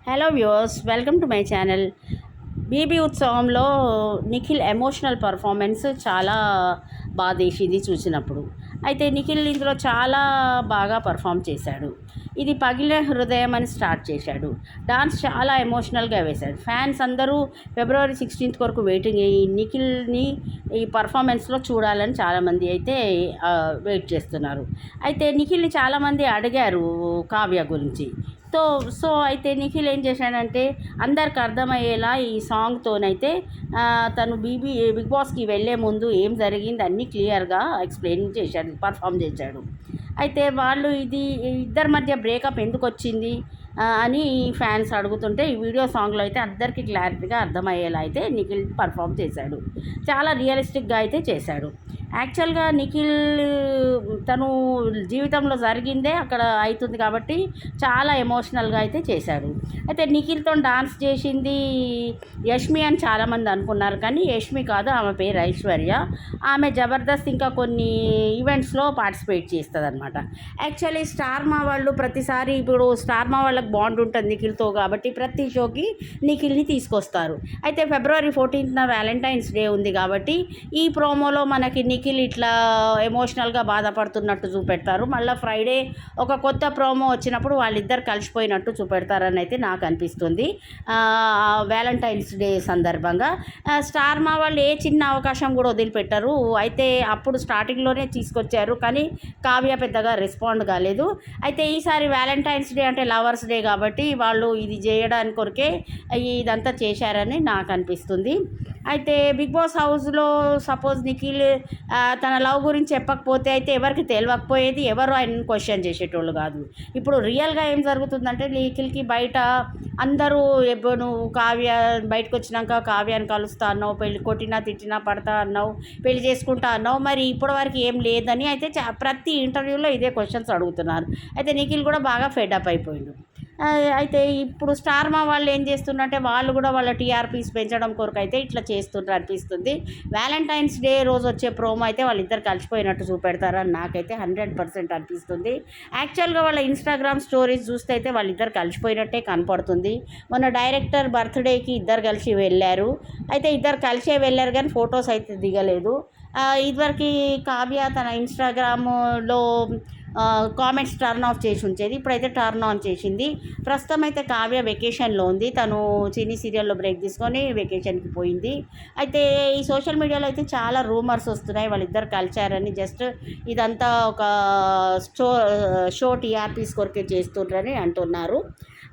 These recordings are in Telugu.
Hello viewers, welcome to my channel. BB ఉత్సవంలో నిఖిల్ ఎమోషనల్ పర్ఫార్మెన్స్ చాలా బాధేసింది చూసినప్పుడు. అయితే నిఖిల్ ఇందులో చాలా బాగా పర్ఫామ్ చేశాడు. ఇది పగిలిన హృదయం అని స్టార్ట్ చేశాడు. డాన్స్ చాలా ఎమోషనల్గా వేశాడు. ఫ్యాన్స్ అందరూ ఫిబ్రవరి 16th వరకు వెయిటింగ్ అయ్యి నిఖిల్ని ఈ పర్ఫార్మెన్స్లో చూడాలని చాలామంది అయితే వెయిట్ చేస్తున్నారు. అయితే నిఖిల్ని చాలామంది అడిగారు కావ్య గురించి. అయితే నిఖిల్ ఏం చేశాడంటే అందరికి అర్థమయ్యేలా ఈ సాంగ్తోనైతే తను బిగ్ బాస్కి వెళ్ళే ముందు ఏం జరిగింది అన్నీ క్లియర్గా ఎక్స్ప్లెయిన్ చేశాడు, పర్ఫామ్ చేశాడు. అయితే వాళ్ళు ఇద్దరి మధ్య బ్రేకప్ ఎందుకు వచ్చింది అని ఫ్యాన్స్ అడుగుతుంటే ఈ వీడియో సాంగ్లో అయితే అందరికీ క్లారిటీగా అర్థమయ్యేలా అయితే నిఖిల్ పర్ఫామ్ చేశాడు. చాలా రియలిస్టిక్గా అయితే చేశాడు. యాక్చువల్గా నిఖిల్ తను జీవితంలో జరిగిందే అక్కడ అవుతుంది కాబట్టి చాలా ఎమోషనల్గా అయితే చేశాడు. అయితే నిఖిల్తో డాన్స్ చేసింది యష్మి అని చాలామంది అనుకున్నారు, కానీ యష్మి కాదు, ఆమె పేరు ఐశ్వర్య. ఆమె జబర్దస్త్ ఇంకా కొన్ని ఈవెంట్స్లో పార్టిసిపేట్ చేస్తుంది అనమాట. యాక్చువల్లీ స్టార్ మా వాళ్ళు ప్రతిసారి ఇప్పుడు స్టార్ మా వాళ్ళకి బాండ్ ఉంటుంది నిఖిల్తో కాబట్టి ప్రతి షోకి నిఖిల్ని తీసుకొస్తారు. అయితే ఫిబ్రవరి 14th వ్యాలంటైన్స్ డే ఉంది కాబట్టి ఈ ప్రోమోలో మనకి నిఖిల్ ఇట్లా ఎమోషనల్గా బాధపడుతున్నట్టు చూపెడతారు. మళ్ళీ ఫ్రైడే ఒక కొత్త ప్రోమో వచ్చినప్పుడు వాళ్ళిద్దరు కలిసిపోయినట్టు చూపెడతారని అయితే నాకు అనిపిస్తుంది. వ్యాలంటైన్స్ డే సందర్భంగా స్టార్ మా వాళ్ళు ఏ చిన్న అవకాశం కూడా వదిలిపెట్టారు. అయితే అప్పుడు స్టార్టింగ్లోనే తీసుకొచ్చారు, కానీ కావ్య పెద్దగా రెస్పాండ్ కాలేదు. అయితే ఈసారి వ్యాలంటైన్స్ డే అంటే లవర్స్ డే కాబట్టి వాళ్ళు ఇది చేయడానికి కొరకే ఇదంతా చేశారని నాకు అనిపిస్తుంది. అయితే బిగ్ బాస్ హౌస్లో సపోజ్ నిఖిల్ తన లవ్ గురించి చెప్పకపోతే అయితే ఎవరికి తెలియకపోయేది, ఎవరు ఆయన క్వశ్చన్ చేసేటోళ్ళు కాదు. ఇప్పుడు రియల్గా ఏం జరుగుతుందంటే నిఖిల్కి బయట అందరూ నువ్వు కావ్య బయటకు వచ్చినాక కావ్యాన్ని కలుస్తా అన్నావు, పెళ్ళి కొట్టినా తిట్టినా పడతా అన్నావు, పెళ్లి చేసుకుంటా అన్నావు, మరి ఇప్పటివరకు ఏం లేదని అయితే ప్రతి ఇంటర్వ్యూలో ఇదే క్వశ్చన్స్ అడుగుతున్నారు. అయితే నిఖిల్ కూడా బాగా ఫెడప్ అయిపోయిండు. అయితే ఇప్పుడు స్టార్ మా వాళ్ళు ఏం చేస్తున్నారంటే వాళ్ళు కూడా వాళ్ళ టీఆర్పీస్ పెంచడం కొరకు అయితే ఇట్లా చేస్తుంటారు అనిపిస్తుంది. వ్యాలంటైన్స్ డే రోజు వచ్చే ప్రోమో అయితే వాళ్ళిద్దరు కలిసిపోయినట్టు చూపెడతారని నాకైతే 100% అనిపిస్తుంది. యాక్చువల్గా వాళ్ళ ఇన్స్టాగ్రామ్ స్టోరీస్ చూస్తే అయితే వాళ్ళిద్దరు కలిసిపోయినట్టే కనపడుతుంది. మొన్న డైరెక్టర్ బర్త్డేకి ఇద్దరు కలిసి వెళ్ళారు. అయితే ఇద్దరు కలిసే వెళ్ళారు కానీ ఫొటోస్ అయితే దిగలేదు. ఇదివరకు కావ్య తన ఇన్స్టాగ్రామ్లో కామెంట్స్ టర్న్ ఆఫ్ చేసి ఉంచేది, ఇప్పుడైతే టర్న్ ఆన్ చేసింది. ప్రస్తుతం అయితే కావ్య వెకేషన్లో ఉంది. తను చిన్ని సీరియల్లో బ్రేక్ తీసుకొని వెకేషన్కి పోయింది. అయితే ఈ సోషల్ మీడియాలో అయితే చాలా రూమర్స్ వస్తున్నాయి వాళ్ళిద్దరు కలిశారని. జస్ట్ ఇదంతా ఒక షో టీఆర్పీస్ కొరకే చేస్తుండ్రని అంటున్నారు.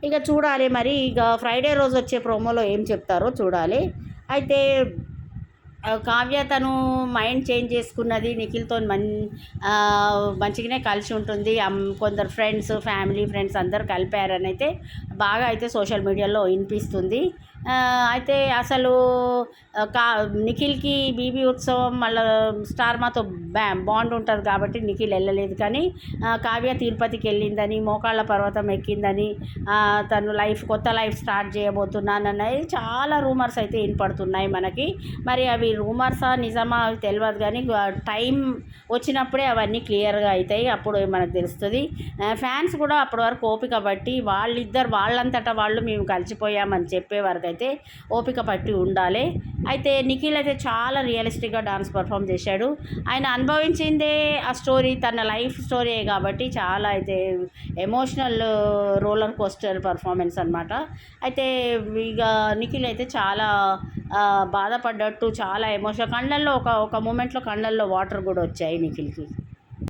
ఇక చూడాలి మరి, ఇక ఫ్రైడే రోజు వచ్చే ప్రోమోలో ఏం చెప్తారో చూడాలి. అయితే కావ్య తను మైండ్ చేంజ్ చేసుకున్నది, నిఖిల్తో మంచిగానే కలిసి ఉంటుంది. కొందరు ఫ్యామిలీ ఫ్రెండ్స్ అందరు కలిపారని అయితే బాగా అయితే సోషల్ మీడియాలో వినిపిస్తుంది. అయితే అసలు నిఖిల్కి బీబీ ఉత్సవం మళ్ళీ స్టార్ మాతో బాండ్ ఉంటుంది కాబట్టి నిఖిల్ వెళ్ళలేదు, కానీ కావ్య తిరుపతికి వెళ్ళిందని, మోకాళ్ళ పర్వతం ఎక్కిందని, తను కొత్త లైఫ్ స్టార్ట్ చేయబోతున్నానన్నది చాలా రూమర్స్ అయితే వినపడుతున్నాయి మనకి. మరి అవి రూమర్సా నిజమా అవి తెలియదు, కానీ టైం వచ్చినప్పుడే అవన్నీ క్లియర్గా అవుతాయి, అప్పుడు మనకు తెలుస్తుంది. ఫ్యాన్స్ కూడా అప్పటి వరకు ఓపిక పట్టి వాళ్ళంతటా వాళ్ళు మేము కలిసిపోయామని చెప్పే వరకు అయితే ఓపిక పట్టి ఉండాలి. అయితే నిఖిల్ అయితే చాలా రియలిస్టిక్గా డాన్స్ పర్ఫామ్ చేశాడు. ఆయన అనుభవించిందే ఆ స్టోరీ, తన లైఫ్ స్టోరీయే కాబట్టి చాలా అయితే ఎమోషనల్ రోలర్ కోస్టర్ పర్ఫార్మెన్స్ అనమాట. అయితే ఇక నిఖిల్ అయితే చాలా బాధపడ్డట్టు, చాలా ఎమోషనల్ కళ్ళల్లో ఒక మూమెంట్లో కళ్ళల్లో వాటర్ కూడా వచ్చాయి నిఖిల్కి.